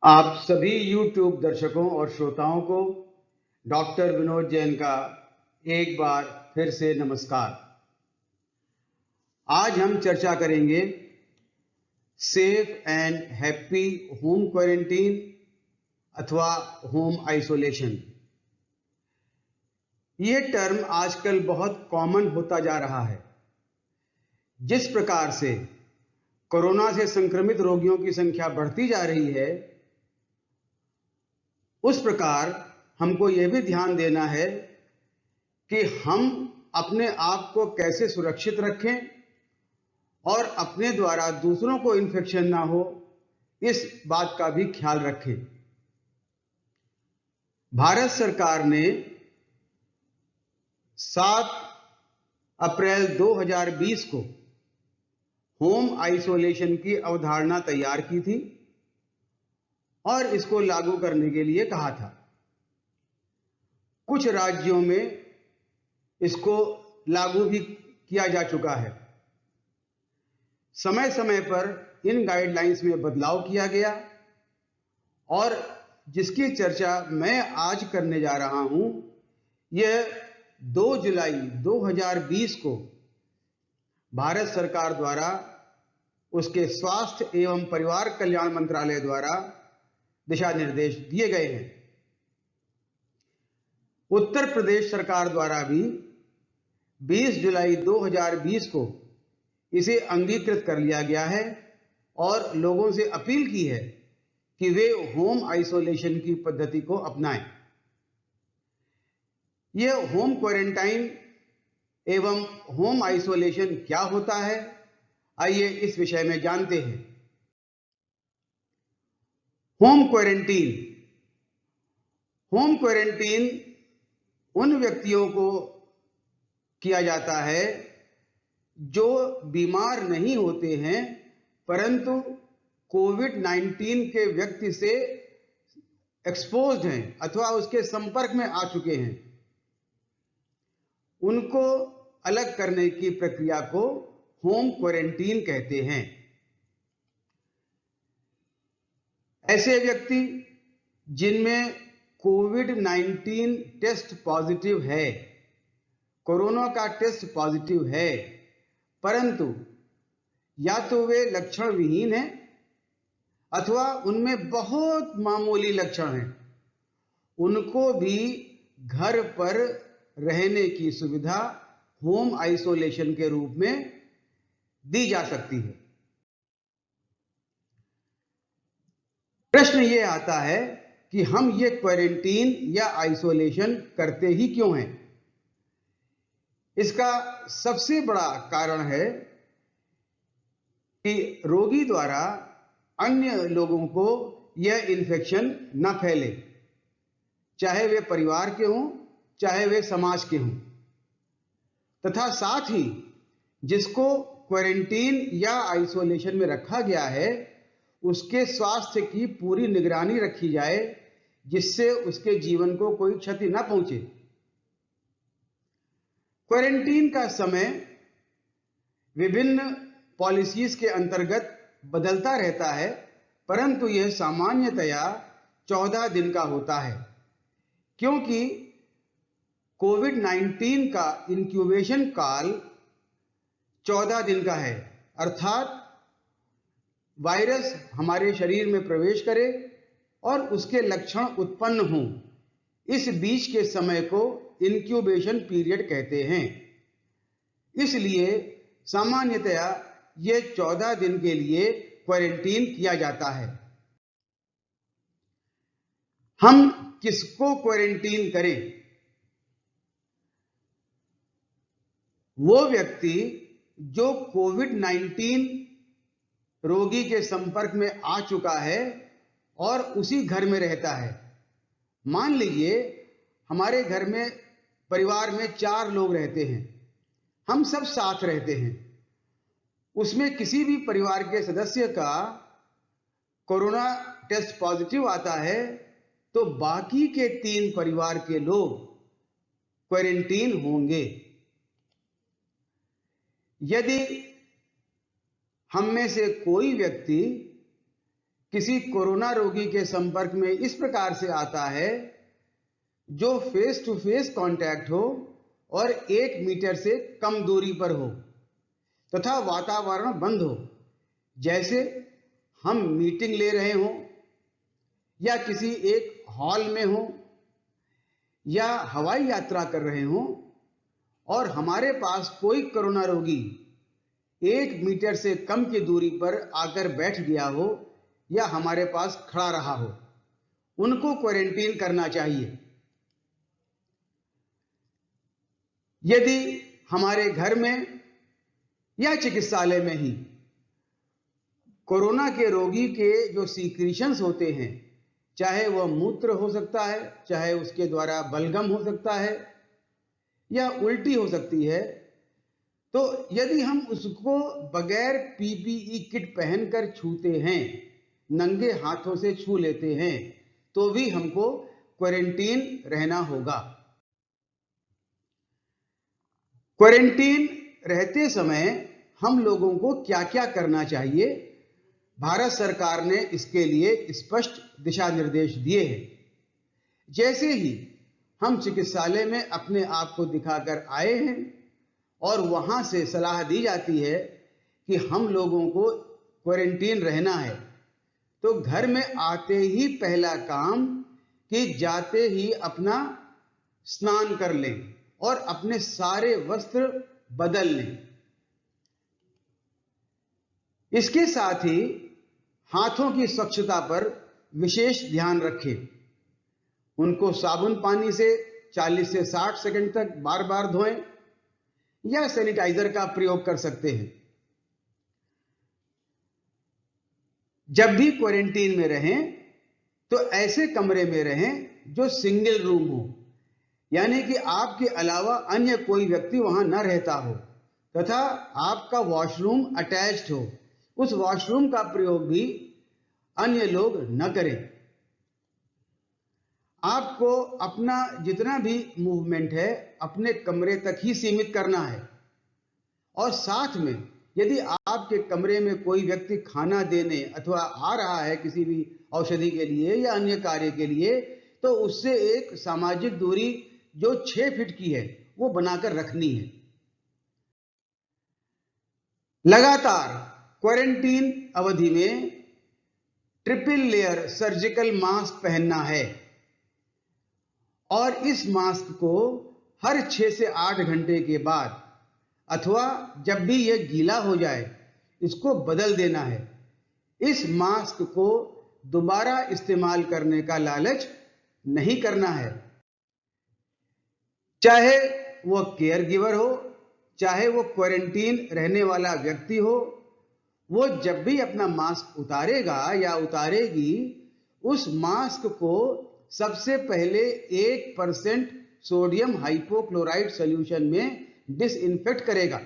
आप सभी YouTube दर्शकों और श्रोताओं को डॉक्टर विनोद जैन का एक बार फिर से नमस्कार। आज हम चर्चा करेंगे safe and happy home quarantine अथवा होम आइसोलेशन। ये टर्म आजकल बहुत कॉमन होता जा रहा है। जिस प्रकार से कोरोना से संक्रमित रोगियों की संख्या बढ़ती जा रही है, उस प्रकार हमको यह भी ध्यान देना है कि हम अपने आप को कैसे सुरक्षित रखें और अपने द्वारा दूसरों को इन्फेक्शन ना हो, इस बात का भी ख्याल रखें। भारत सरकार ने 7 अप्रैल 2020 को होम आइसोलेशन की अवधारणा तैयार की थी और इसको लागू करने के लिए कहा था। कुछ राज्यों में इसको लागू भी किया जा चुका है। समय समय पर इन गाइडलाइंस में बदलाव किया गया और जिसकी चर्चा मैं आज करने जा रहा हूं, यह 2 जुलाई 2020 को भारत सरकार द्वारा उसके स्वास्थ्य एवं परिवार कल्याण मंत्रालय द्वारा दिशा निर्देश दिए गए हैं। उत्तर प्रदेश सरकार द्वारा भी 20 जुलाई 2020 को इसे अंगीकृत कर लिया गया है और लोगों से अपील की है कि वे होम आइसोलेशन की पद्धति को अपनाएं। यह होम क्वारंटाइन एवं होम आइसोलेशन क्या होता है, आइए इस विषय में जानते हैं। होम क्वारंटीन उन व्यक्तियों को किया जाता है जो बीमार नहीं होते हैं परंतु कोविड-19 के व्यक्ति से एक्सपोज्ड हैं अथवा उसके संपर्क में आ चुके हैं। उनको अलग करने की प्रक्रिया को होम क्वारंटीन कहते हैं। ऐसे व्यक्ति जिनमें कोविड-19 टेस्ट पॉजिटिव है, कोरोना का टेस्ट पॉजिटिव है, परंतु या तो वे लक्षण विहीन हैं अथवा उनमें बहुत मामूली लक्षण हैं, उनको भी घर पर रहने की सुविधा होम आइसोलेशन के रूप में दी जा सकती है। प्रश्न ये आता है कि हम ये क्वारंटीन या आइसोलेशन करते ही क्यों हैं? इसका सबसे बड़ा कारण है कि रोगी द्वारा अन्य लोगों को यह इन्फेक्शन न फैले, चाहे वे परिवार के हों, चाहे वे समाज के हों, तथा साथ ही जिसको क्वारंटीन या आइसोलेशन में रखा गया है उसके स्वास्थ्य की पूरी निगरानी रखी जाए जिससे उसके जीवन को कोई क्षति न पहुंचे। क्वारंटीन का समय विभिन्न पॉलिसीज के अंतर्गत बदलता रहता है, परंतु यह सामान्यतया 14 दिन का होता है, क्योंकि कोविड-19 का इंक्यूबेशन काल 14 दिन का है। अर्थात वायरस हमारे शरीर में प्रवेश करे और उसके लक्षण उत्पन्न हों, इस बीच के समय को इंक्यूबेशन पीरियड कहते हैं। इसलिए सामान्यतया ये 14 दिन के लिए क्वारंटीन किया जाता है। हम किसको क्वारंटीन करें? वो व्यक्ति जो कोविड-19 रोगी के संपर्क में आ चुका है और उसी घर में रहता है। मान लीजिए हमारे घर में परिवार में 4 लोग रहते हैं, हम सब साथ रहते हैं। उसमें किसी भी परिवार के सदस्य का कोरोना टेस्ट पॉजिटिव आता है तो बाकी के 3 परिवार के लोग क्वारंटीन होंगे। यदि हम में से कोई व्यक्ति किसी कोरोना रोगी के संपर्क में इस प्रकार से आता है जो फेस टू फेस कांटेक्ट हो और 1 मीटर से कम दूरी पर हो तथा वातावरण बंद हो, जैसे हम मीटिंग ले रहे हों या किसी एक हॉल में हो या हवाई यात्रा कर रहे हों और हमारे पास कोई कोरोना रोगी 1 मीटर से कम की दूरी पर आकर बैठ गया हो या हमारे पास खड़ा रहा हो, उनको क्वारंटीन करना चाहिए। यदि हमारे घर में या चिकित्सालय में ही कोरोना के रोगी के जो सीक्रेशंस होते हैं, चाहे वह मूत्र हो सकता है, चाहे उसके द्वारा बलगम हो सकता है या उल्टी हो सकती है, तो यदि हम उसको बगैर पीपीई किट पहनकर छूते हैं, नंगे हाथों से छू लेते हैं, तो भी हमको क्वारंटीन रहना होगा। क्वारंटीन रहते समय हम लोगों को क्या क्या करना चाहिए, भारत सरकार ने इसके लिए स्पष्ट दिशा निर्देश दिए हैं। जैसे ही हम चिकित्सालय में अपने आप को दिखाकर आए हैं और वहां से सलाह दी जाती है कि हम लोगों को क्वारंटीन रहना है, तो घर में आते ही पहला काम कि जाते ही अपना स्नान कर लें और अपने सारे वस्त्र बदल लें। इसके साथ ही हाथों की स्वच्छता पर विशेष ध्यान रखें। उनको साबुन पानी से 40 से 60 सेकंड तक बार बार धोएं या सैनिटाइजर का प्रयोग कर सकते हैं। जब भी क्वारंटीन में रहें तो ऐसे कमरे में रहें जो सिंगल रूम हो, यानी कि आपके अलावा अन्य कोई व्यक्ति वहां न रहता हो तथा आपका वॉशरूम अटैच्ड हो। उस वॉशरूम का प्रयोग भी अन्य लोग न करें। आपको अपना जितना भी मूवमेंट है अपने कमरे तक ही सीमित करना है और साथ में यदि आपके कमरे में कोई व्यक्ति खाना देने अथवा आ रहा है किसी भी औषधि के लिए या अन्य कार्य के लिए, तो उससे एक सामाजिक दूरी जो 6 फीट की है वो बनाकर रखनी है। लगातार क्वारंटीन अवधि में ट्रिपल लेयर सर्जिकल मास्क पहनना है और इस मास्क को हर 6 से 8 घंटे के बाद अथवा जब भी यह गीला हो जाए इसको बदल देना है। इस मास्क को दोबारा इस्तेमाल करने का लालच नहीं करना है। चाहे वो केयर गिवर हो, चाहे वो क्वारंटीन रहने वाला व्यक्ति हो, वो जब भी अपना मास्क उतारेगा या उतारेगी, उस मास्क को सबसे पहले 1% सोडियम हाइपोक्लोराइड सॉल्यूशन में डिसइंफेक्ट करेगा।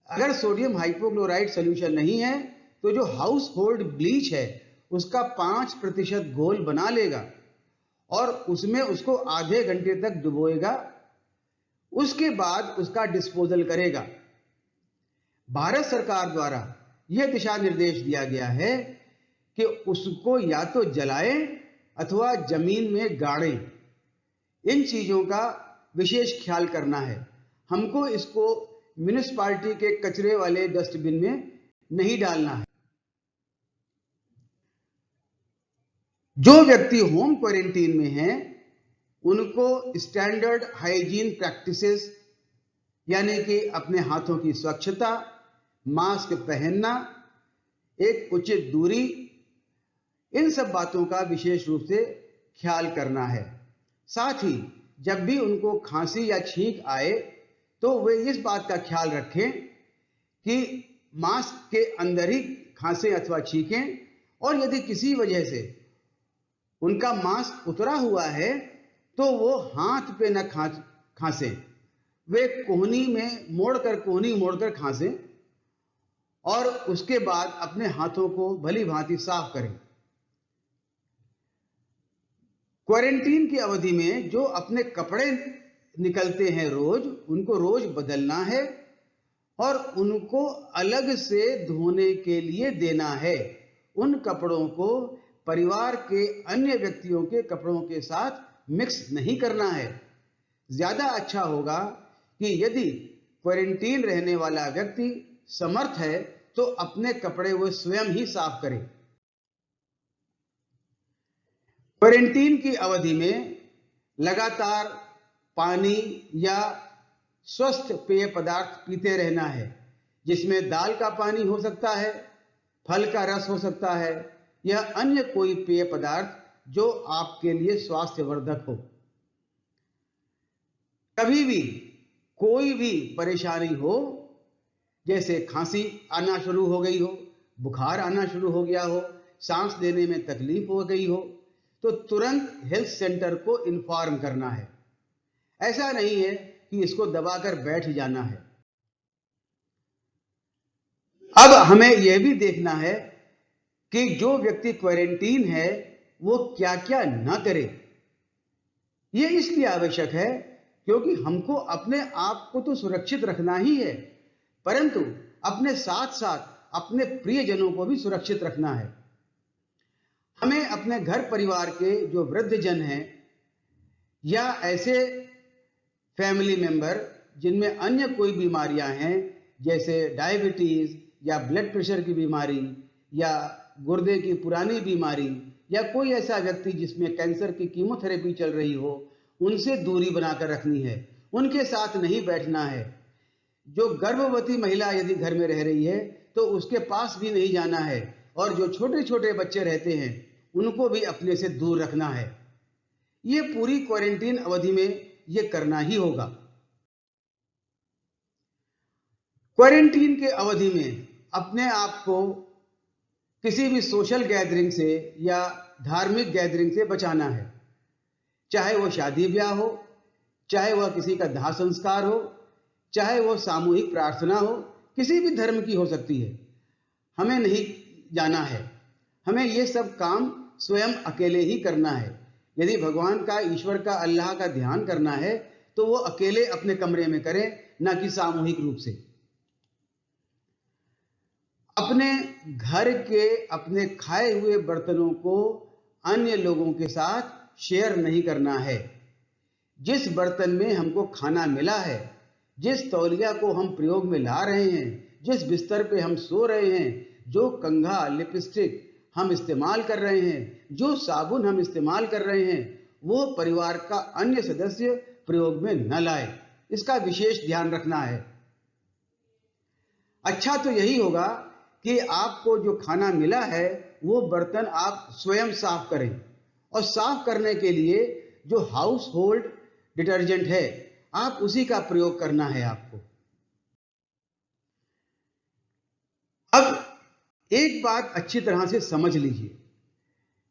अगर सोडियम हाइपोक्लोराइड सॉल्यूशन नहीं है तो जो हाउस होल्ड ब्लीच है उसका 5% घोल बना लेगा और उसमें उसको आधे घंटे तक डुबोएगा। उसके बाद उसका डिस्पोजल करेगा। भारत सरकार द्वारा यह दिशा निर्देश दिया गया है कि उसको या तो जलाएं अथवा जमीन में गाड़ें। इन चीजों का विशेष ख्याल करना है। हमको इसको म्युनिसिपैलिटी के कचरे वाले डस्टबिन में नहीं डालना है। जो व्यक्ति होम क्वारंटीन में हैं, उनको स्टैंडर्ड हाइजीन प्रैक्टिसेस यानी कि अपने हाथों की स्वच्छता, मास्क पहनना, एक उचित दूरी, इन सब बातों का विशेष रूप से ख्याल करना है। साथ ही जब भी उनको खांसी या छींक आए तो वे इस बात का ख्याल रखें कि मास्क के अंदर ही खांसें अथवा छींकें और यदि किसी वजह से उनका मास्क उतरा हुआ है तो वो हाथ पे न खांसें, वे कोहनी मोड़कर खांसें और उसके बाद अपने हाथों को भली भांति साफ करें। क्वारंटीन की अवधि में जो अपने कपड़े निकलते हैं रोज, उनको रोज बदलना है और उनको अलग से धोने के लिए देना है। उन कपड़ों को परिवार के अन्य व्यक्तियों के कपड़ों के साथ मिक्स नहीं करना है। ज्यादा अच्छा होगा कि यदि क्वारंटीन रहने वाला व्यक्ति समर्थ है तो अपने कपड़े वो स्वयं ही साफ करे। क्वारंटीन की अवधि में लगातार पानी या स्वस्थ पेय पदार्थ पीते रहना है, जिसमें दाल का पानी हो सकता है, फल का रस हो सकता है या अन्य कोई पेय पदार्थ जो आपके लिए स्वास्थ्यवर्धक हो। कभी भी कोई भी परेशानी हो, जैसे खांसी आना शुरू हो गई हो, बुखार आना शुरू हो गया हो, सांस लेने में तकलीफ हो गई हो, तो तुरंत हेल्थ सेंटर को इन्फॉर्म करना है। ऐसा नहीं है कि इसको दबाकर बैठ जाना है। अब हमें यह भी देखना है कि जो व्यक्ति क्वारंटीन है वो क्या क्या ना करे। यह इसलिए आवश्यक है क्योंकि हमको अपने आप को तो सुरक्षित रखना ही है, परंतु अपने साथ साथ अपने प्रियजनों को भी सुरक्षित रखना है। हमें अपने घर परिवार के जो वृद्धजन हैं या ऐसे फैमिली मेंबर जिनमें अन्य कोई बीमारियां हैं, जैसे डायबिटीज या ब्लड प्रेशर की बीमारी या गुर्दे की पुरानी बीमारी या कोई ऐसा व्यक्ति जिसमें कैंसर की कीमोथेरेपी चल रही हो, उनसे दूरी बनाकर रखनी है, उनके साथ नहीं बैठना है। जो गर्भवती महिला यदि घर में रह रही है तो उसके पास भी नहीं जाना है, और जो छोटे छोटे बच्चे रहते हैं उनको भी अपने से दूर रखना है। ये पूरी क्वारंटीन अवधि में ये करना ही होगा। क्वारंटीन के अवधि में अपने आप को किसी भी सोशल गैदरिंग से या धार्मिक गैदरिंग से बचाना है, चाहे वो शादी ब्याह हो, चाहे वह किसी का दाह संस्कार हो, चाहे वो सामूहिक प्रार्थना हो, किसी भी धर्म की हो सकती है। हमें नहीं जाना है, हमें ये सब काम स्वयं अकेले ही करना है। यदि भगवान का, ईश्वर का, अल्लाह का ध्यान करना है तो वो अकेले अपने कमरे में करें, ना कि सामूहिक रूप से। अपने घर के अपने खाए हुए बर्तनों को अन्य लोगों के साथ शेयर नहीं करना है। जिस बर्तन में हमको खाना मिला है, जिस तौलिया को हम प्रयोग में ला रहे हैं, जिस बिस्तर पे हम सो रहे हैं, जो कंघा, लिपस्टिक हम इस्तेमाल कर रहे हैं, जो साबुन हम इस्तेमाल कर रहे हैं, वो परिवार का अन्य सदस्य प्रयोग में न लाए। इसका विशेष ध्यान रखना है। अच्छा तो यही होगा कि आपको जो खाना मिला है वो बर्तन आप स्वयं साफ करें, और साफ करने के लिए जो हाउस होल्ड डिटर्जेंट है आप उसी का प्रयोग करना है आपको। अब एक बात अच्छी तरह से समझ लीजिए,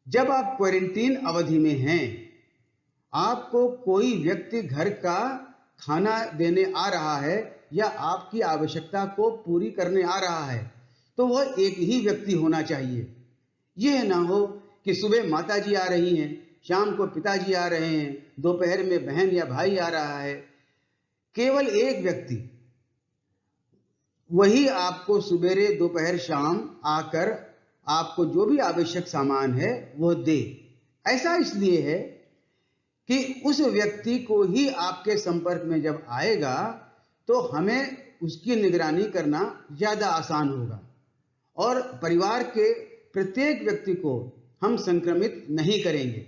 जब आप क्वारंटीन अवधि में हैं, आपको कोई व्यक्ति घर का खाना देने आ रहा है या आपकी आवश्यकता को पूरी करने आ रहा है, तो वह एक ही व्यक्ति होना चाहिए। यह ना हो कि सुबह माता जी आ रही हैं, शाम को पिताजी आ रहे हैं, दोपहर में बहन या भाई आ रहा है। केवल एक व्यक्ति वही आपको सुबेरे, दोपहर, शाम आकर आपको जो भी आवश्यक सामान है वो दे। ऐसा इसलिए है कि उस व्यक्ति को ही आपके संपर्क में जब आएगा तो हमें उसकी निगरानी करना ज्यादा आसान होगा, और परिवार के प्रत्येक व्यक्ति को हम संक्रमित नहीं करेंगे।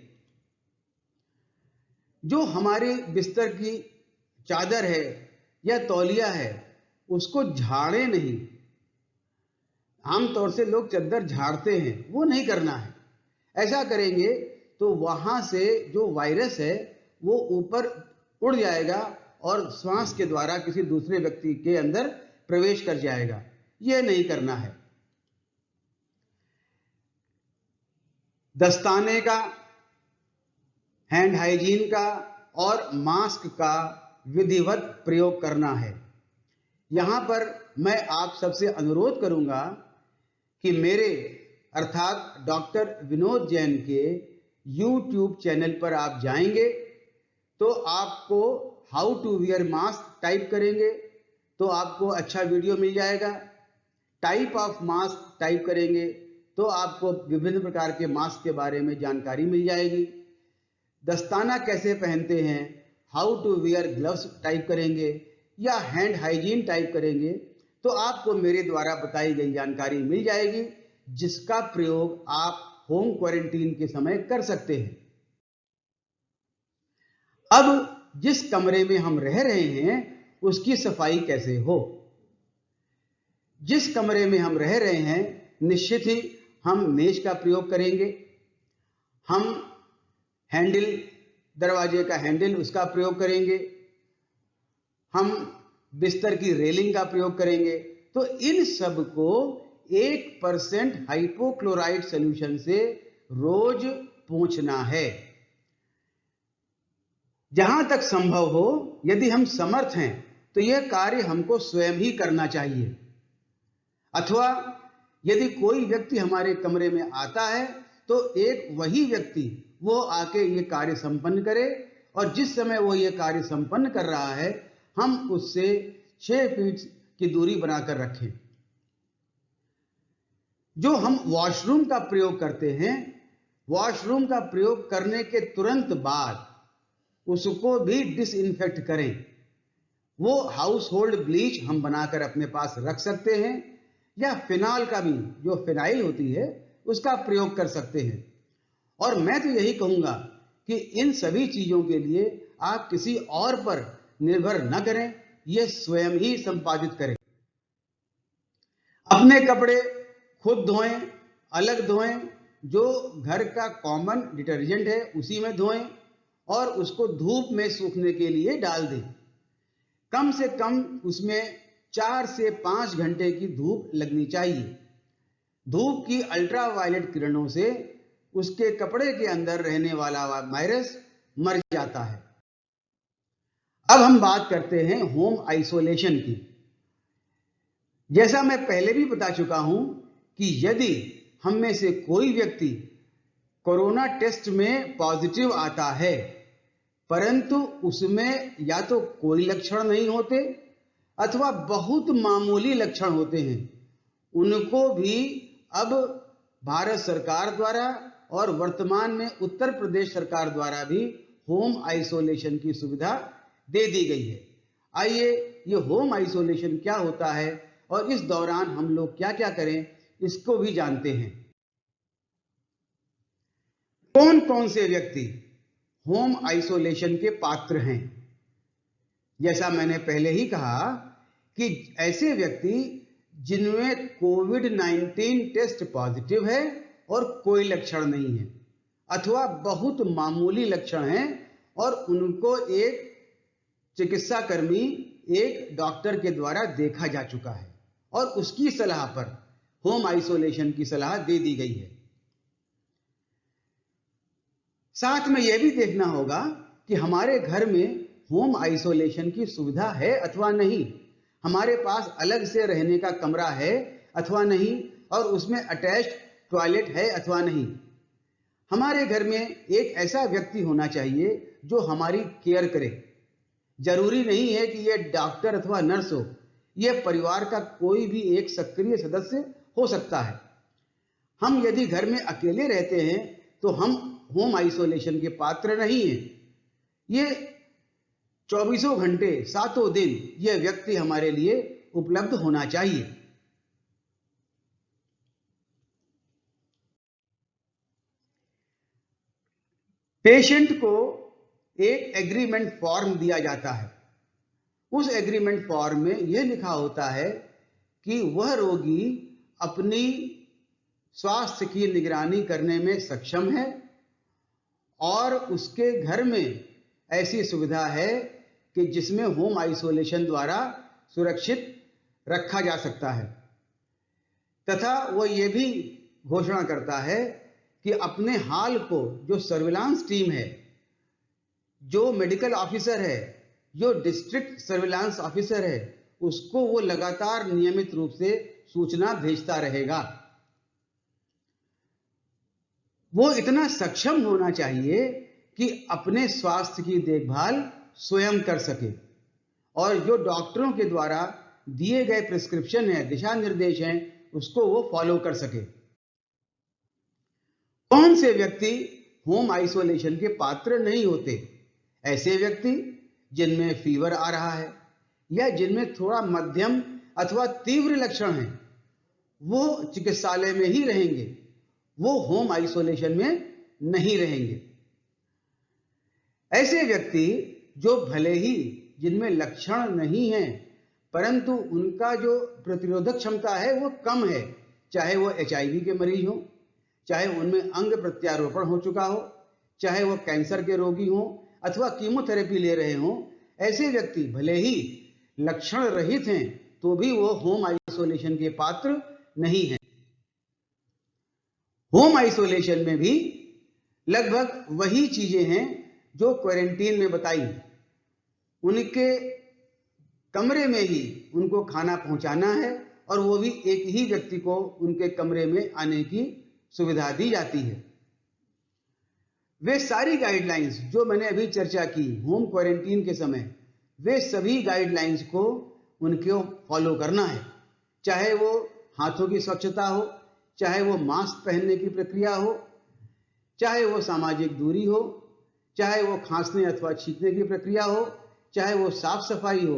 जो हमारे बिस्तर की चादर है या तौलिया है उसको झाड़े नहीं। आमतौर से लोग चादर झाड़ते हैं, वो नहीं करना है। ऐसा करेंगे तो वहां से जो वायरस है वो ऊपर उड़ जाएगा और श्वास के द्वारा किसी दूसरे व्यक्ति के अंदर प्रवेश कर जाएगा। यह नहीं करना है। दस्ताने का, हैंड हाइजीन का और मास्क का विधिवत प्रयोग करना है। यहां पर मैं आप सबसे अनुरोध करूंगा कि मेरे अर्थात डॉक्टर विनोद जैन के YouTube चैनल पर आप जाएंगे तो आपको how to wear mask type करेंगे तो आपको अच्छा वीडियो मिल जाएगा। टाइप ऑफ मास्क टाइप करेंगे तो आपको विभिन्न प्रकार के मास्क के बारे में जानकारी मिल जाएगी। दस्ताना कैसे पहनते हैं, how to wear gloves type करेंगे या हैंड हाइजीन टाइप करेंगे, तो आपको मेरे द्वारा बताई गई जानकारी मिल जाएगी, जिसका प्रयोग आप होम क्वारंटीन के समय कर सकते हैं। अब जिस कमरे में हम रह रहे हैं उसकी सफाई कैसे हो। जिस कमरे में हम रह रहे हैं निश्चित ही हम मेज का प्रयोग करेंगे, हम हैंडल, दरवाजे का हैंडल उसका प्रयोग करेंगे, हम बिस्तर की रेलिंग का प्रयोग करेंगे। तो इन सब को 1% हाइपोक्लोराइड सॉल्यूशन से रोज पोंछना है। जहां तक संभव हो, यदि हम समर्थ हैं तो यह कार्य हमको स्वयं ही करना चाहिए, अथवा यदि कोई व्यक्ति हमारे कमरे में आता है तो एक वही व्यक्ति वो आके ये कार्य संपन्न करे, और जिस समय वो ये कार्य संपन्न कर रहा है हम उससे 6 फीट की दूरी बनाकर रखें। जो हम वॉशरूम का प्रयोग करते हैं, वॉशरूम का प्रयोग करने के तुरंत बाद उसको भी डिसइंफेक्ट करें। वो हाउस होल्ड ब्लीच हम बनाकर अपने पास रख सकते हैं, या फिनाइल का भी, जो फिनाइल होती है उसका प्रयोग कर सकते हैं। और मैं तो यही कहूंगा कि इन सभी चीजों के लिए आप किसी और पर निर्भर न करें, ये स्वयं ही संपादित करें। अपने कपड़े खुद धोएं, अलग धोएं, जो घर का कॉमन डिटर्जेंट है उसी में धोएं और उसको धूप में सूखने के लिए डाल दें। कम से कम उसमें 4 से 5 घंटे की धूप लगनी चाहिए। धूप की अल्ट्रावायलेट किरणों से उसके कपड़े के अंदर रहने वाला वायरस मर जाता है। अब हम बात करते हैं होम आइसोलेशन की। जैसा मैं पहले भी बता चुका हूं कि यदि हम में से कोई व्यक्ति कोरोना टेस्ट में पॉजिटिव आता है परंतु उसमें या तो कोई लक्षण नहीं होते अथवा बहुत मामूली लक्षण होते हैं, उनको भी अब भारत सरकार द्वारा और वर्तमान में उत्तर प्रदेश सरकार द्वारा भी होम आइसोलेशन की सुविधा दे दी गई है। आइए ये होम आइसोलेशन क्या होता है और इस दौरान हम लोग क्या क्या करें इसको भी जानते हैं। कौन कौन से व्यक्ति होम आइसोलेशन के पात्र हैं। जैसा मैंने पहले ही कहा कि ऐसे व्यक्ति जिनमें कोविड-19 टेस्ट पॉजिटिव है और कोई लक्षण नहीं है, अथवा बहुत मामूली लक्षण हैं और उनको एक चिकित्सा कर्मी, एक डॉक्टर के द्वारा देखा जा चुका है और उसकी सलाह पर होम आइसोलेशन की सलाह दे दी गई है। साथ में यह भी देखना होगा कि हमारे घर में होम आइसोलेशन की सुविधा है अथवा नहीं, हमारे पास अलग से रहने का कमरा है अथवा नहीं, और उसमें अटैच्ड टॉयलेट है अथवा नहीं। हमारे घर में एक ऐसा व्यक्ति होना चाहिए जो हमारी केयर करे। जरूरी नहीं है कि यह डॉक्टर अथवा नर्स हो, यह परिवार का कोई भी एक सक्रिय सदस्य हो सकता है। हम यदि घर में अकेले रहते हैं तो हम होम आइसोलेशन के पात्र नहीं हैं। ये 24 घंटे 7 दिन यह व्यक्ति हमारे लिए उपलब्ध होना चाहिए। पेशेंट को एक एग्रीमेंट फॉर्म दिया जाता है। उस एग्रीमेंट फॉर्म में यह लिखा होता है कि वह रोगी अपनी स्वास्थ्य की निगरानी करने में सक्षम है और उसके घर में ऐसी सुविधा है कि जिसमें होम आइसोलेशन द्वारा सुरक्षित रखा जा सकता है, तथा वह यह भी घोषणा करता है कि अपने हाल को जो सर्विलांस टीम है, जो मेडिकल ऑफिसर है, जो डिस्ट्रिक्ट सर्विलांस ऑफिसर है, उसको वो लगातार नियमित रूप से सूचना भेजता रहेगा। वो इतना सक्षम होना चाहिए कि अपने स्वास्थ्य की देखभाल स्वयं कर सके और जो डॉक्टरों के द्वारा दिए गए प्रिस्क्रिप्शन है, दिशा निर्देश हैं, उसको वो फॉलो कर सके। कौन से व्यक्ति होम आइसोलेशन के पात्र नहीं होते? ऐसे व्यक्ति जिनमें फीवर आ रहा है या जिनमें थोड़ा मध्यम अथवा तीव्र लक्षण हैं, वो चिकित्सालय में ही रहेंगे, वो होम आइसोलेशन में नहीं रहेंगे। ऐसे व्यक्ति जो भले ही जिनमें लक्षण नहीं हैं, परंतु उनका जो प्रतिरोधक क्षमता है वो कम है, चाहे वो HIV के मरीज हो, चाहे उनमें अंग प्रत्यारोपण हो चुका हो, चाहे वो कैंसर के रोगी हो अथवा कीमोथेरेपी ले रहे हो, ऐसे व्यक्ति भले ही लक्षण रहित हैं तो भी वो होम आइसोलेशन के पात्र नहीं हैं। होम आइसोलेशन में भी लगभग वही चीजें हैं जो क्वारंटीन में बताई। उनके कमरे में ही उनको खाना पहुंचाना है और वो भी एक ही व्यक्ति को उनके कमरे में आने की सुविधा दी जाती है। वे सारी गाइडलाइंस जो मैंने अभी चर्चा की होम क्वारंटीन के समय, वे सभी गाइडलाइंस को उनको फॉलो करना है, चाहे वो हाथों की स्वच्छता हो, चाहे वो मास्क पहनने की प्रक्रिया हो, चाहे वो सामाजिक दूरी हो, चाहे वो खांसने अथवा छींकने की प्रक्रिया हो, चाहे वो साफ सफाई हो,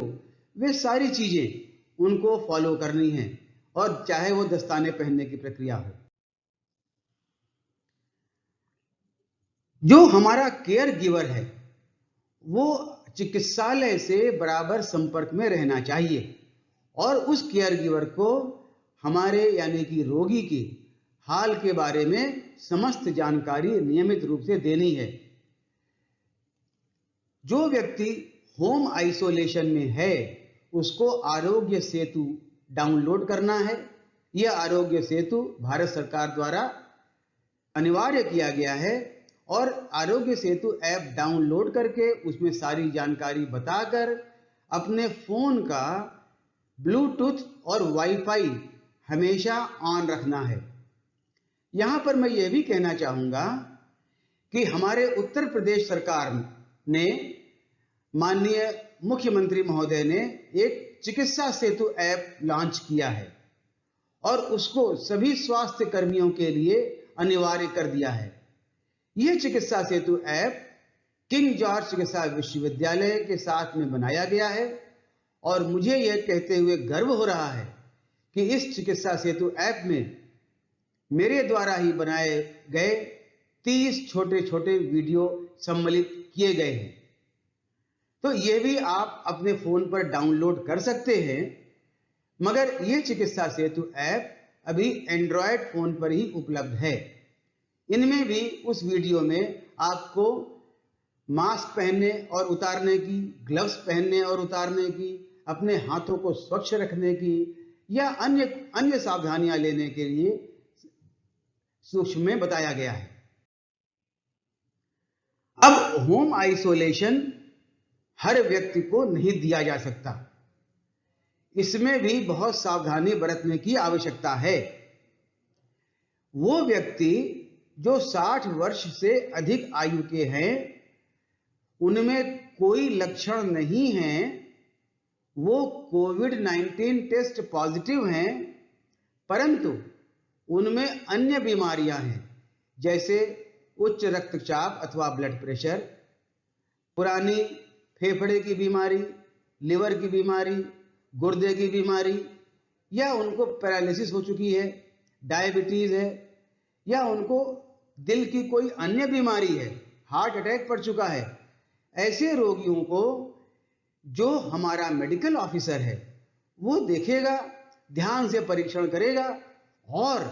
वे सारी चीजें उनको फॉलो करनी है, और चाहे वो दस्ताने पहनने की प्रक्रिया हो। जो हमारा केयर गिवर है वो चिकित्सालय से बराबर संपर्क में रहना चाहिए और उस केयर गिवर को हमारे यानी कि रोगी के हाल के बारे में समस्त जानकारी नियमित रूप से देनी है। जो व्यक्ति होम आइसोलेशन में है उसको आरोग्य सेतु डाउनलोड करना है। यह आरोग्य सेतु भारत सरकार द्वारा अनिवार्य किया गया है और आरोग्य सेतु ऐप डाउनलोड करके उसमें सारी जानकारी बताकर अपने फोन का ब्लूटूथ और वाईफाई हमेशा ऑन रखना है। यहां पर मैं यह भी कहना चाहूंगा कि हमारे उत्तर प्रदेश सरकार ने, माननीय मुख्यमंत्री महोदय ने एक चिकित्सा सेतु ऐप लॉन्च किया है और उसको सभी स्वास्थ्य कर्मियों के लिए अनिवार्य कर दिया है। यह चिकित्सा सेतु ऐप किंग जॉर्ज चिकित्सा विश्वविद्यालय के साथ में बनाया गया है और मुझे यह कहते हुए गर्व हो रहा है कि इस चिकित्सा सेतु ऐप में मेरे द्वारा ही बनाए गए 30 छोटे छोटे वीडियो सम्मिलित किए गए हैं। तो ये भी आप अपने फोन पर डाउनलोड कर सकते हैं, मगर यह चिकित्सा सेतु ऐप अभी एंड्रॉयड फोन पर ही उपलब्ध है। इनमें भी उस वीडियो में आपको मास्क पहनने और उतारने की, ग्लव्स पहनने और उतारने की, अपने हाथों को स्वच्छ रखने की या अन्य सावधानियां लेने के लिए सूक्ष्म में बताया गया है। अब होम आइसोलेशन हर व्यक्ति को नहीं दिया जा सकता, इसमें भी बहुत सावधानी बरतने की आवश्यकता है। वो व्यक्ति जो 60 वर्ष से अधिक आयु के हैं, उनमें कोई लक्षण नहीं है, वो कोविड-19 टेस्ट पॉजिटिव हैं, परंतु उनमें अन्य बीमारियां हैं, जैसे उच्च रक्तचाप अथवा ब्लड प्रेशर, पुरानी फेफड़े की बीमारी, लिवर की बीमारी, गुर्दे की बीमारी, या उनको पैरालिसिस हो चुकी है, डायबिटीज है, या उनको दिल की कोई अन्य बीमारी है, हार्ट अटैक पड़ चुका है। ऐसे रोगियों को जो हमारा मेडिकल ऑफिसर है वो देखेगा, ध्यान से परीक्षण करेगा और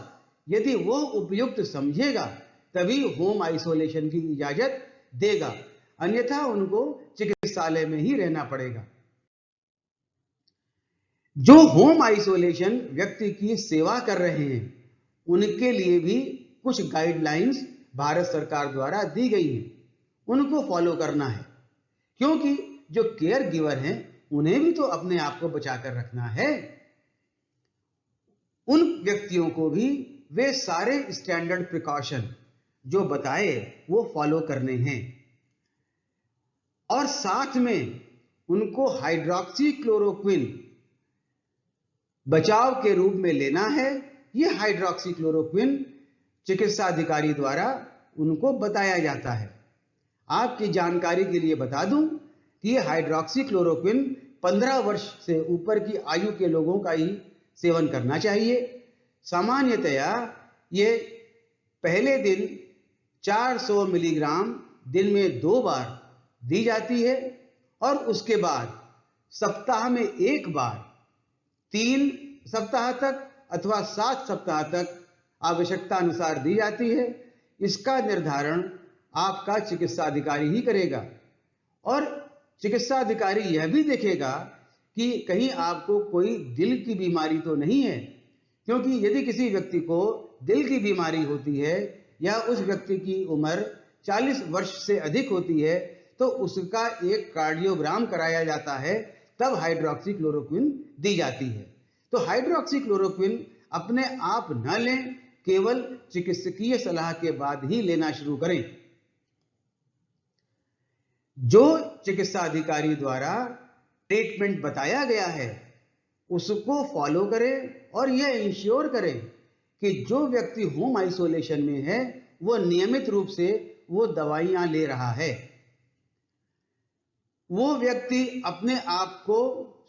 यदि वो उपयुक्त समझेगा तभी होम आइसोलेशन की इजाजत देगा, अन्यथा उनको चिकित्सालय में ही रहना पड़ेगा। जो होम आइसोलेशन व्यक्ति की सेवा कर रहे हैं उनके लिए भी कुछ गाइडलाइंस भारत सरकार द्वारा दी गई हैं, उनको फॉलो करना है, क्योंकि जो केयर गिवर हैं उन्हें भी तो अपने आप को बचाकर रखना है। उन व्यक्तियों को भी वे सारे स्टैंडर्ड प्रिकॉशन जो बताए वो फॉलो करने हैं और साथ में उनको हाइड्रोक्सी क्लोरोक्विन बचाव के रूप में लेना है। यह हाइड्रोक्सी क्लोरोक्विन चिकित्सा अधिकारी द्वारा उनको बताया जाता है। आपकी जानकारी के लिए बता दूं कि हाइड्रोक्सीक्लोरोक्विन 15 वर्ष से ऊपर की आयु के लोगों का ही सेवन करना चाहिए। सामान्यतया ये पहले दिन 400 मिलीग्राम दिन में 2 बार दी जाती है और उसके बाद सप्ताह में 1 बार 3 सप्ताह तक अथवा 7 सप्ताह तक आवश्यकता अनुसार दी जाती है। इसका निर्धारण आपका चिकित्सा अधिकारी ही करेगा और चिकित्सा अधिकारी यह भी देखेगा कि कहीं आपको कोई दिल की बीमारी तो नहीं है, क्योंकि यदि किसी व्यक्ति को दिल की बीमारी होती है या उस व्यक्ति की उम्र 40 वर्ष से अधिक होती है तो उसका एक कार्डियोग्राम कराया जाता है, तब हाइड्रोक्सीक्लोरोक्विन दी जाती है। तो हाइड्रोक्सीक्लोरोक्विन अपने आप न लें, केवल चिकित्सकीय सलाह के बाद ही लेना शुरू करें। जो चिकित्सा अधिकारी द्वारा ट्रीटमेंट बताया गया है उसको फॉलो करें और यह इंश्योर करें कि जो व्यक्ति होम आइसोलेशन में है वो नियमित रूप से वो दवाइयां ले रहा है। वो व्यक्ति अपने आप को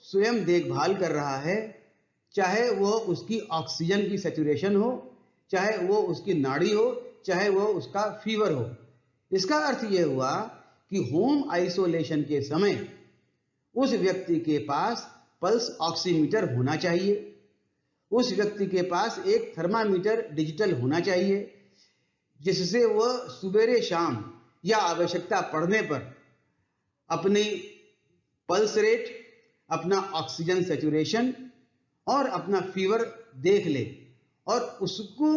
स्वयं देखभाल कर रहा है, चाहे वो उसकी ऑक्सीजन की सैचुरेशन हो, चाहे वो उसकी नाड़ी हो, चाहे वो उसका फीवर हो। इसका अर्थ यह हुआ कि होम आइसोलेशन के समय उस व्यक्ति के पास पल्स ऑक्सीमीटर होना चाहिए, उस व्यक्ति के पास एक थर्मामीटर डिजिटल होना चाहिए, जिससे वह सुबेरे शाम या आवश्यकता पड़ने पर अपनी पल्स रेट, अपना ऑक्सीजन सैचुरेशन और अपना फीवर देख ले और उसको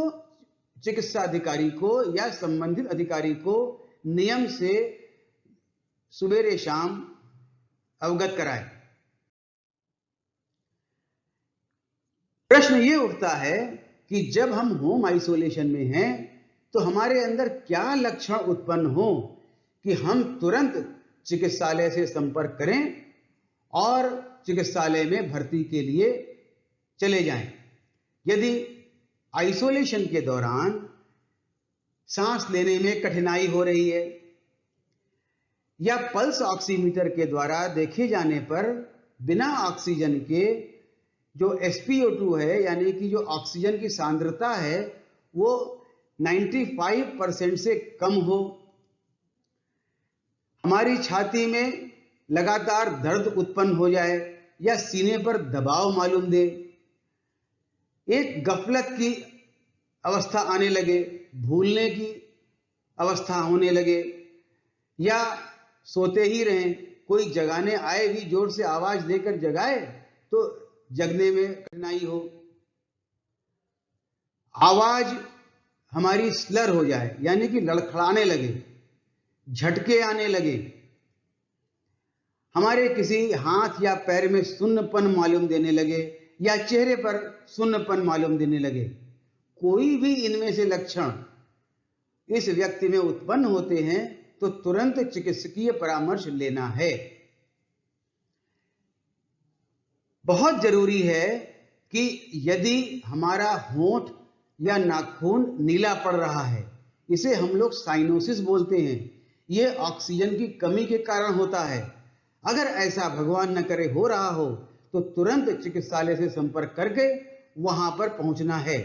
चिकित्सा अधिकारी को या संबंधित अधिकारी को नियम से सुबेरे शाम अवगत कराए। प्रश्न ये उठता है कि जब हम होम आइसोलेशन में हैं तो हमारे अंदर क्या लक्षण उत्पन्न हो कि हम तुरंत चिकित्सालय से संपर्क करें और चिकित्सालय में भर्ती के लिए चले जाएं। यदि आइसोलेशन के दौरान सांस लेने में कठिनाई हो रही है या पल्स ऑक्सीमीटर के द्वारा देखे जाने पर बिना ऑक्सीजन के जो SpO2 है यानी कि जो ऑक्सीजन की सांद्रता है वो 95% से कम हो, हमारी छाती में लगातार दर्द उत्पन्न हो जाए या सीने पर दबाव मालूम दे, एक गफलत की अवस्था आने लगे, भूलने की अवस्था होने लगे या सोते ही रहें, कोई जगाने आए भी जोर से आवाज देकर जगाए तो जगने में कठिनाई हो, आवाज हमारी स्लर हो जाए यानी कि लड़खड़ाने लगे, झटके आने लगे, हमारे किसी हाथ या पैर में सुन्नपन मालूम देने लगे या चेहरे पर सुन्नपन मालूम देने लगे, कोई भी इनमें से लक्षण इस व्यक्ति में उत्पन्न होते हैं तो तुरंत चिकित्सकीय परामर्श लेना है। बहुत जरूरी है कि यदि हमारा होंठ या नाखून नीला पड़ रहा है, इसे हम लोग साइनोसिस बोलते हैं, यह ऑक्सीजन की कमी के कारण होता है। अगर ऐसा भगवान न करे हो रहा हो तो तुरंत चिकित्सालय से संपर्क करके वहां पर पहुंचना है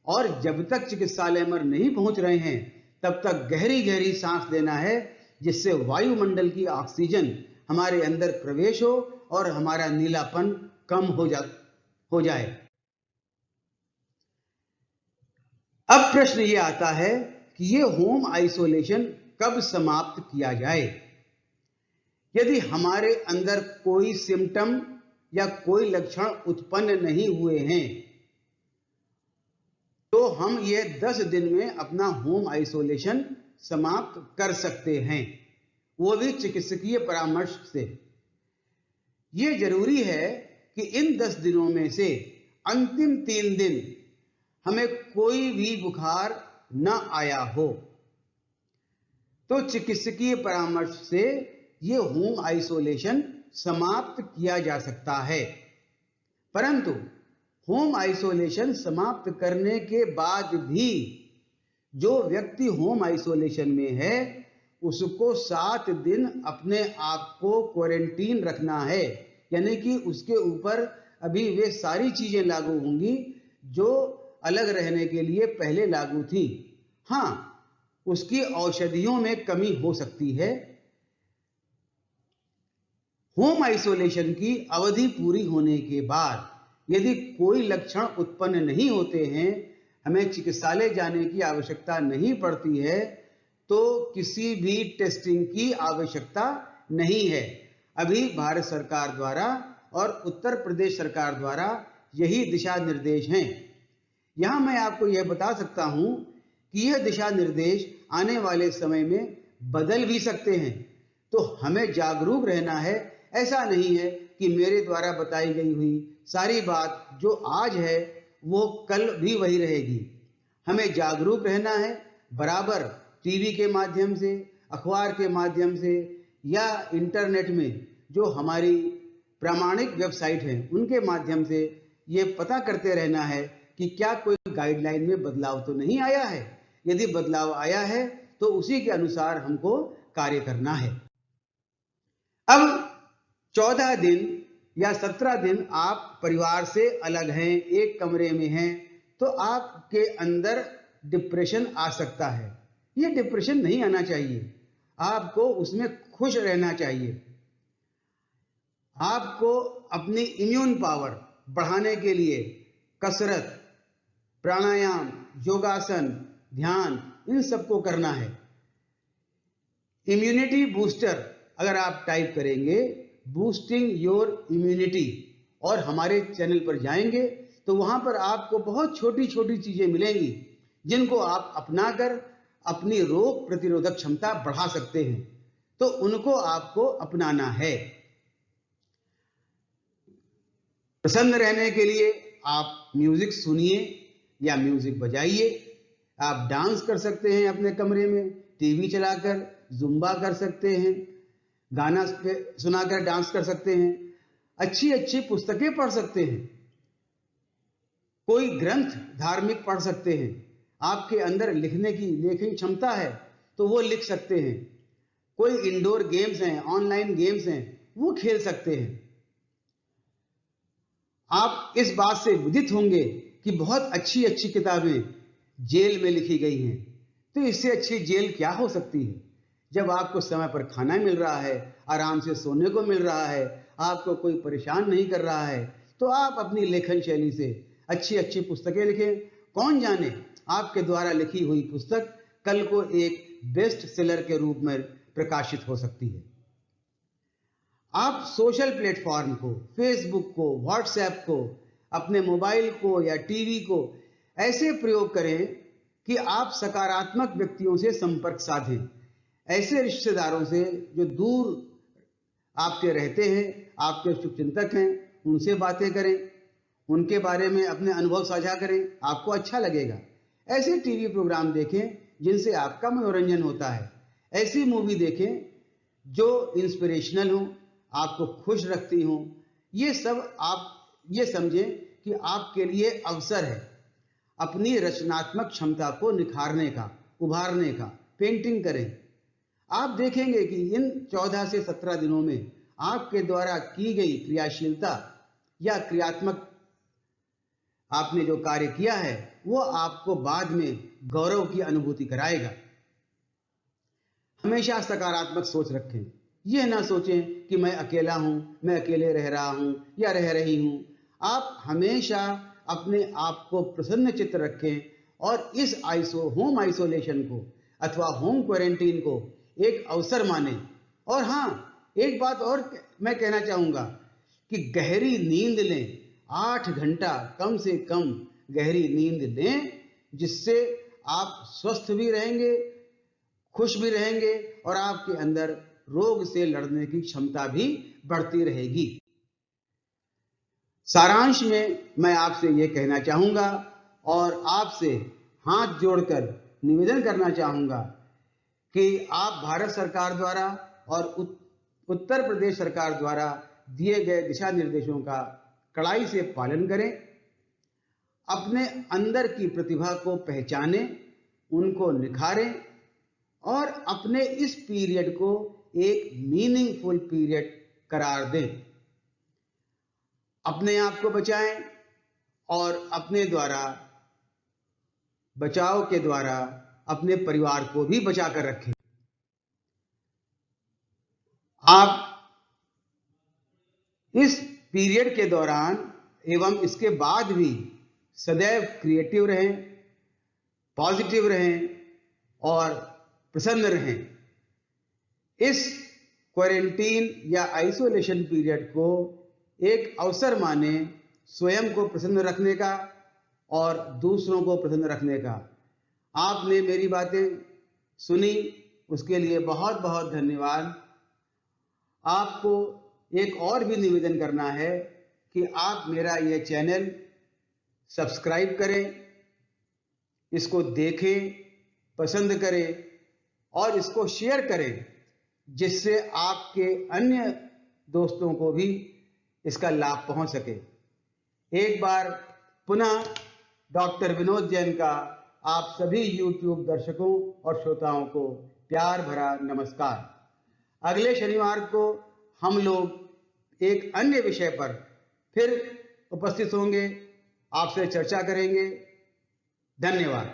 और जब तक चिकित्सालय में नहीं पहुंच रहे हैं तब तक गहरी गहरी सांस लेना है, जिससे वायुमंडल की ऑक्सीजन हमारे अंदर प्रवेश हो और हमारा नीलापन कम हो जाए। अब प्रश्न ये आता है कि ये होम आइसोलेशन कब समाप्त किया जाए। यदि हमारे अंदर कोई सिम्टम या कोई लक्षण उत्पन्न नहीं हुए हैं तो हम ये 10 दिन में अपना होम आइसोलेशन समाप्त कर सकते हैं, वो भी चिकित्सकीय परामर्श से। ये जरूरी है कि इन 10 दिनों में से अंतिम 3 दिन हमें कोई भी बुखार न आया हो, तो चिकित्सकीय परामर्श से ये होम आइसोलेशन समाप्त किया जा सकता है। परंतु होम आइसोलेशन समाप्त करने के बाद भी जो व्यक्ति होम आइसोलेशन में है उसको 7 दिन अपने आप को क्वारंटीन रखना है, यानी कि उसके ऊपर अभी वे सारी चीजें लागू होंगी जो अलग रहने के लिए पहले लागू थी। हाँ, उसकी औषधियों में कमी हो सकती है। होम आइसोलेशन की अवधि पूरी होने के बाद यदि कोई लक्षण उत्पन्न नहीं होते हैं, हमें चिकित्सालय जाने की आवश्यकता नहीं पड़ती है, तो किसी भी टेस्टिंग की आवश्यकता नहीं है। अभी भारत सरकार द्वारा और उत्तर प्रदेश सरकार द्वारा यही दिशा निर्देश हैं। यहां मैं आपको यह बता सकता हूं कि यह दिशा निर्देश आने वाले समय में बदल भी सकते हैं, तो हमें जागरूक रहना है। ऐसा नहीं है कि मेरे द्वारा बताई गई हुई सारी बात जो आज है वो कल भी वही रहेगी। हमें जागरूक रहना है, बराबर टीवी के माध्यम से, अखबार के माध्यम से या इंटरनेट में जो हमारी प्रामाणिक वेबसाइट हैं उनके माध्यम से ये पता करते रहना है कि क्या कोई गाइडलाइन में बदलाव तो नहीं आया है। यदि बदलाव आया है तो उसी के अनुसार हमको कार्य करना है। अब 14 दिन या 17 दिन आप परिवार से अलग हैं, एक कमरे में हैं, तो आपके अंदर डिप्रेशन आ सकता है। ये डिप्रेशन नहीं आना चाहिए, आपको उसमें खुश रहना चाहिए। आपको अपनी इम्यून पावर बढ़ाने के लिए कसरत, प्राणायाम, योगासन, ध्यान, इन सबको करना है। इम्यूनिटी बूस्टर अगर आप टाइप करेंगे बूस्टिंग योर इम्यूनिटी और हमारे चैनल पर जाएंगे तो वहां पर आपको बहुत छोटी छोटी चीजें मिलेंगी जिनको आप अपनाकर अपनी रोग प्रतिरोधक क्षमता बढ़ा सकते हैं, तो उनको आपको अपनाना है। प्रसन्न रहने के लिए आप म्यूजिक सुनिए या म्यूजिक बजाइए। आप डांस कर सकते हैं अपने कमरे में, टीवी चलाकर जुम्बा कर सकते हैं, गाना सुनाकर डांस कर सकते हैं, अच्छी अच्छी पुस्तकें पढ़ सकते हैं, कोई ग्रंथ धार्मिक पढ़ सकते हैं। आपके अंदर लिखने की लेखन क्षमता है तो वो लिख सकते हैं। कोई इंडोर गेम्स हैं, ऑनलाइन गेम्स हैं, वो खेल सकते हैं। आप इस बात से विदित होंगे कि बहुत अच्छी अच्छी किताबें जेल में लिखी गई हैं, तो इससे अच्छी जेल क्या हो सकती है। जब आपको समय पर खाना मिल रहा है, आराम से सोने को मिल रहा है, आपको कोई परेशान नहीं कर रहा है, तो आप अपनी लेखन शैली से अच्छी अच्छी पुस्तकें लिखें। कौन जाने आपके द्वारा लिखी हुई पुस्तक कल को एक बेस्ट सेलर के रूप में प्रकाशित हो सकती है। आप सोशल प्लेटफॉर्म को, फेसबुक को, व्हाट्सएप को, अपने मोबाइल को या टीवी को ऐसे प्रयोग करें कि आप सकारात्मक व्यक्तियों से संपर्क साधें। ऐसे रिश्तेदारों से जो दूर आपके रहते हैं, आपके शुभचिंतक हैं, उनसे बातें करें, उनके बारे में अपने अनुभव साझा करें, आपको अच्छा लगेगा। ऐसे टीवी प्रोग्राम देखें जिनसे आपका मनोरंजन होता है। ऐसी मूवी देखें जो इंस्पिरेशनल हो, आपको खुश रखती हो। ये सब आप ये समझें कि आपके लिए अवसर है अपनी रचनात्मक क्षमता को निखारने का, उभारने का। पेंटिंग करें। आप देखेंगे कि इन 14 से 17 दिनों में आपके द्वारा की गई क्रियाशीलता या क्रियात्मक आपने जो कार्य किया है वो आपको बाद में गौरव की अनुभूति कराएगा। हमेशा सकारात्मक सोच रखें। यह ना सोचें कि मैं अकेला हूं, मैं अकेले रह रहा हूं या रह रही हूं। आप हमेशा अपने आप को प्रसन्न चित्त रखें और इस होम आइसोलेशन को अथवा होम क्वारंटीन को एक अवसर माने। और हाँ, एक बात और मैं कहना चाहूंगा कि गहरी नींद लें। 8 घंटा कम से कम गहरी नींद लें, जिससे आप स्वस्थ भी रहेंगे, खुश भी रहेंगे और आपके अंदर रोग से लड़ने की क्षमता भी बढ़ती रहेगी। सारांश में मैं आपसे ये कहना चाहूंगा और आपसे हाथ जोड़कर निवेदन करना चाहूंगा कि आप भारत सरकार द्वारा और उत्तर प्रदेश सरकार द्वारा दिए गए दिशा निर्देशों का कड़ाई से पालन करें। अपने अंदर की प्रतिभा को पहचानें उनको निखारें और अपने इस पीरियड को एक मीनिंगफुल पीरियड करार दें। अपने आप को बचाएं और अपने द्वारा बचाव के द्वारा अपने परिवार को भी बचा कर रखें। आप इस पीरियड के दौरान एवं इसके बाद भी सदैव क्रिएटिव रहें, पॉजिटिव रहें और प्रसन्न रहें। इस क्वारंटीन या आइसोलेशन पीरियड को एक अवसर माने स्वयं को प्रसन्न रखने का और दूसरों को प्रसन्न रखने का। आपने मेरी बातें सुनी, उसके लिए बहुत बहुत धन्यवाद। आपको एक और भी निवेदन करना है कि आप मेरा यह चैनल सब्सक्राइब करें, इसको देखें, पसंद करें और इसको शेयर करें, जिससे आपके अन्य दोस्तों को भी इसका लाभ पहुंच सके। एक बार पुनः डॉक्टर विनोद जैन का आप सभी YouTube दर्शकों और श्रोताओं को प्यार भरा नमस्कार। अगले शनिवार को हम लोग एक अन्य विषय पर फिर उपस्थित होंगे, आपसे चर्चा करेंगे। धन्यवाद।